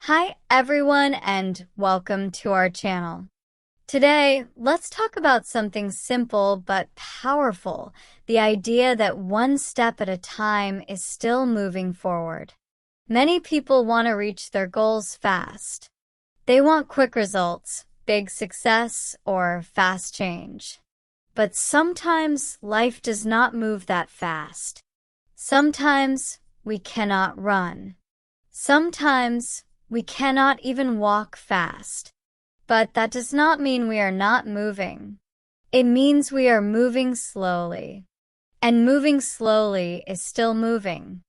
Hi everyone and welcome to our channel. Today, let's talk about something simple but powerful, the idea that one step at a time is still moving forward. Many people want to reach their goals fast. They want quick results, big success, or fast change. But sometimes life does not move that fast. Sometimes we cannot run. Sometimes we cannot even walk fast. But that does not mean we are not moving. It means we are moving slowly. And moving slowly is still moving.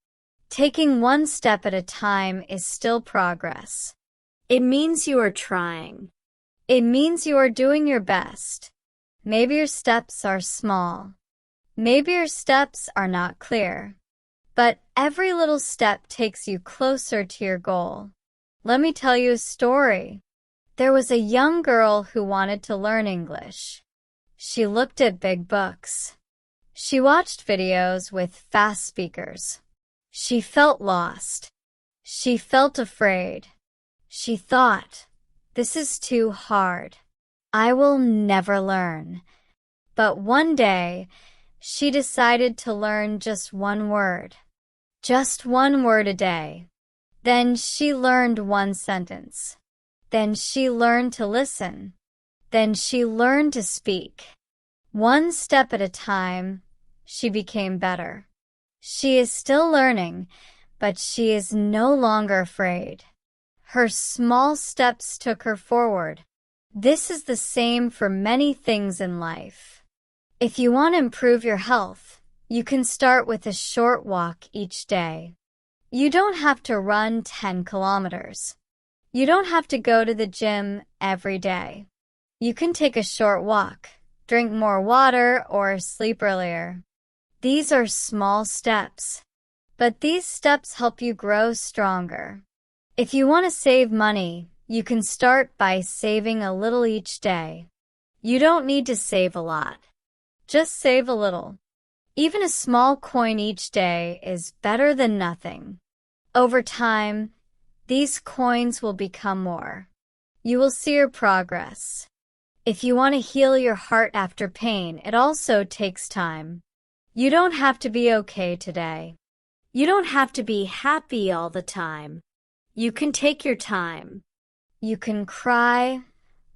Taking one step at a time is still progress. It means you are trying. It means you are doing your best. Maybe your steps are small. Maybe your steps are not clear. But every little step takes you closer to your goal. Let me tell you a story. There was a young girl who wanted to learn English. She looked at big books. She watched videos with fast speakers. She felt lost. She felt afraid. She thought, "This is too hard. I will never learn." But one day, she decided to learn just one word. Just one word a day. Then she learned one sentence. Then she learned to listen. Then she learned to speak. One step at a time, she became better. She is still learning, but she is no longer afraid. Her small steps took her forward. This is the same for many things in life. If you want to improve your health, you can start with a short walk each day. You don't have to run 10 kilometers. You don't have to go to the gym every day. You can take a short walk, drink more water, or sleep earlier. These are small steps, but these steps help you grow stronger. If you want to save money, you can start by saving a little each day. You don't need to save a lot. Just save a little. Even a small coin each day is better than nothing. Over time, these coins will become more. You will see your progress. If you want to heal your heart after pain, it also takes time. You don't have to be okay today. You don't have to be happy all the time. You can take your time. You can cry,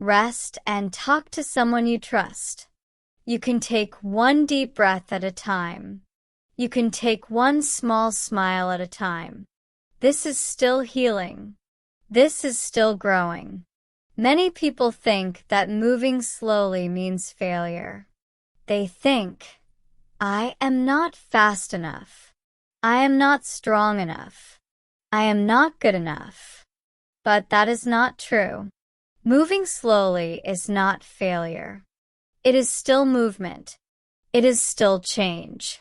rest, and talk to someone you trust. You can take one deep breath at a time. You can take one small smile at a time. This is still healing. This is still growing. Many people think that moving slowly means failure. They think, "I am not fast enough. I am not strong enough. I am not good enough." But that is not true. Moving slowly is not failure. It is still movement. It is still change.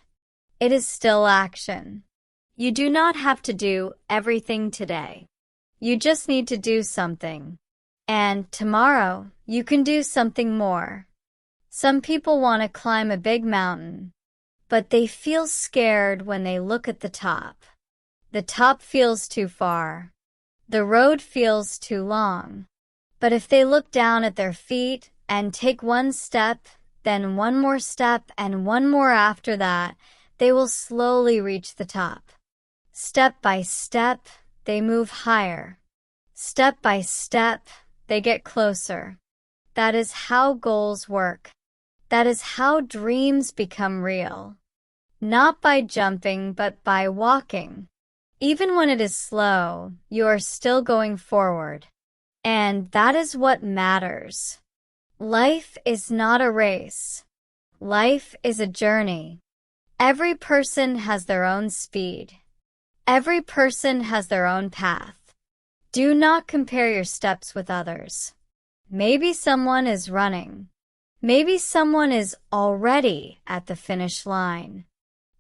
It is still action. You do not have to do everything today. You just need to do something. And tomorrow, you can do something more. Some people want to climb a big mountain, but they feel scared when they look at the top. The top feels too far. The road feels too long. But if they look down at their feet and take one step, then one more step, and one more after that, they will slowly reach the top. Step by step, they move higher. Step by step, they get closer. That is how goals work. That is how dreams become real. Not by jumping, but by walking. Even when it is slow, you are still going forward. And that is what matters. Life is not a race. Life is a journey. Every person has their own speed. Every person has their own path. Do not compare your steps with others. Maybe someone is running. Maybe someone is already at the finish line.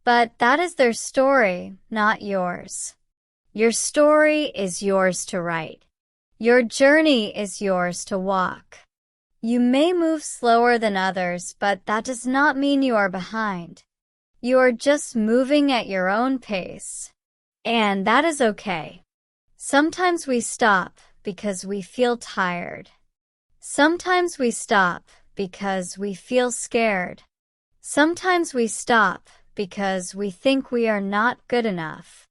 But that is their story, not yours. Your story is yours to write. Your journey is yours to walk. You may move slower than others, but that does not mean you are behind. You are just moving at your own pace. And that is okay. Sometimes we stop because we feel tired. Sometimes we stop because we feel scared. Sometimes we stop because we think we are not good enough.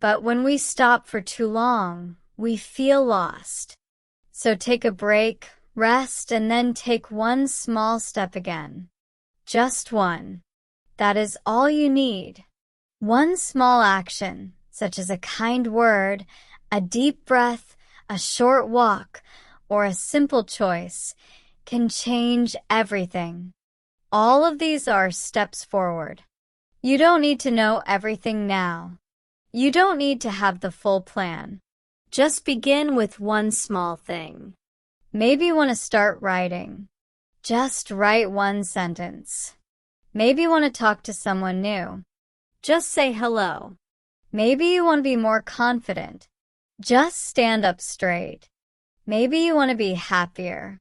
But when we stop for too long, we feel lost. So take a break, rest, and then take one small step again. Just one. That is all you need. One small action, such as a kind word, a deep breath, a short walk, or a simple choice, can change everything. All of these are steps forward. You don't need to know everything now. You don't need to have the full plan. Just begin with one small thing. Maybe you want to start writing. Just write one sentence. Maybe you want to talk to someone new. Just say hello. Maybe you want to be more confident. Just stand up straight. Maybe you want to be happier.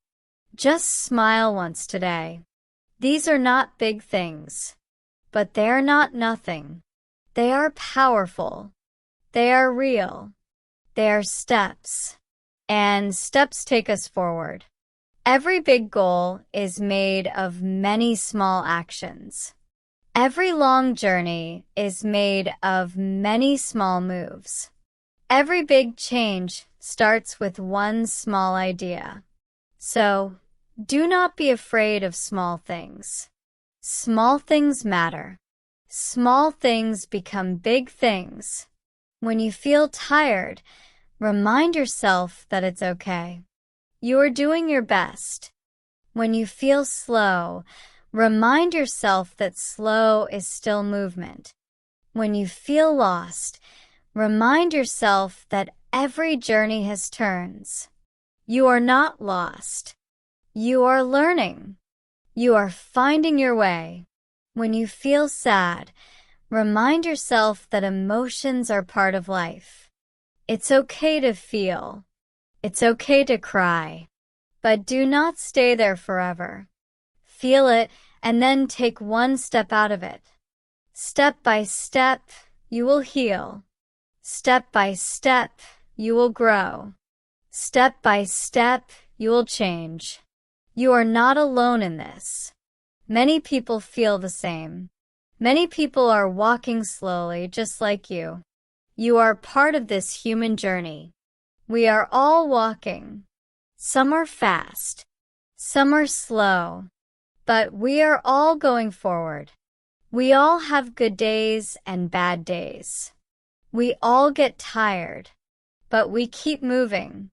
Just smile once today. These are not big things, but they are not nothing. They are powerful. They are real. They are steps. And steps take us forward. Every big goal is made of many small actions. Every long journey is made of many small moves. Every big change starts with one small idea. So, do not be afraid of small things. Small things matter. Small things become big things. When you feel tired, remind yourself that it's okay. You are doing your best. When you feel slow, remind yourself that slow is still movement. When you feel lost, remind yourself that every journey has turns. You are not lost. You are learning. You are finding your way. When you feel sad, remind yourself that emotions are part of life. It's okay to feel. It's okay to cry. But do not stay there forever. Feel it and then take one step out of it. Step by step, you will heal. Step by step, you will grow. Step by step, you will change. You are not alone in this. Many people feel the same. Many people are walking slowly just like you. You are part of this human journey. We are all walking. Some are fast. Some are slow. But we are all going forward. We all have good days and bad days. We all get tired. But we keep moving.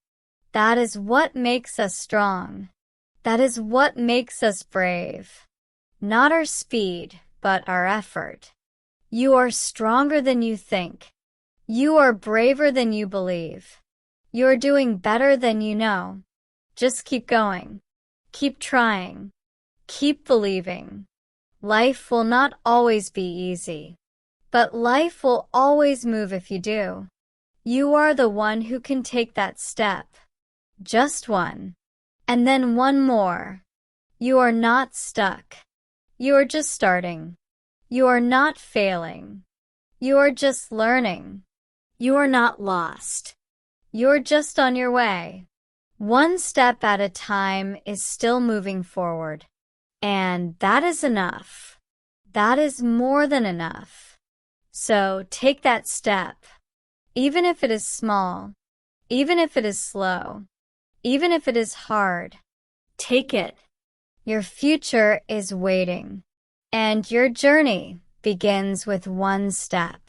That is what makes us strong. That is what makes us brave. Not our speed, but our effort. You are stronger than you think. You are braver than you believe. You are doing better than you know. Just keep going. Keep trying. Keep believing. Life will not always be easy, but life will always move if you do. You are the one who can take that step. Just one. And then one more. You are not stuck. You are just starting. You are not failing. You are just learning. You are not lost. You are just on your way. One step at a time is still moving forward. And that is enough. That is more than enough. So take that step. Even if it is small. Even if it is slow. Even if it is hard. Take it. Your future is waiting. And your journey begins with one step.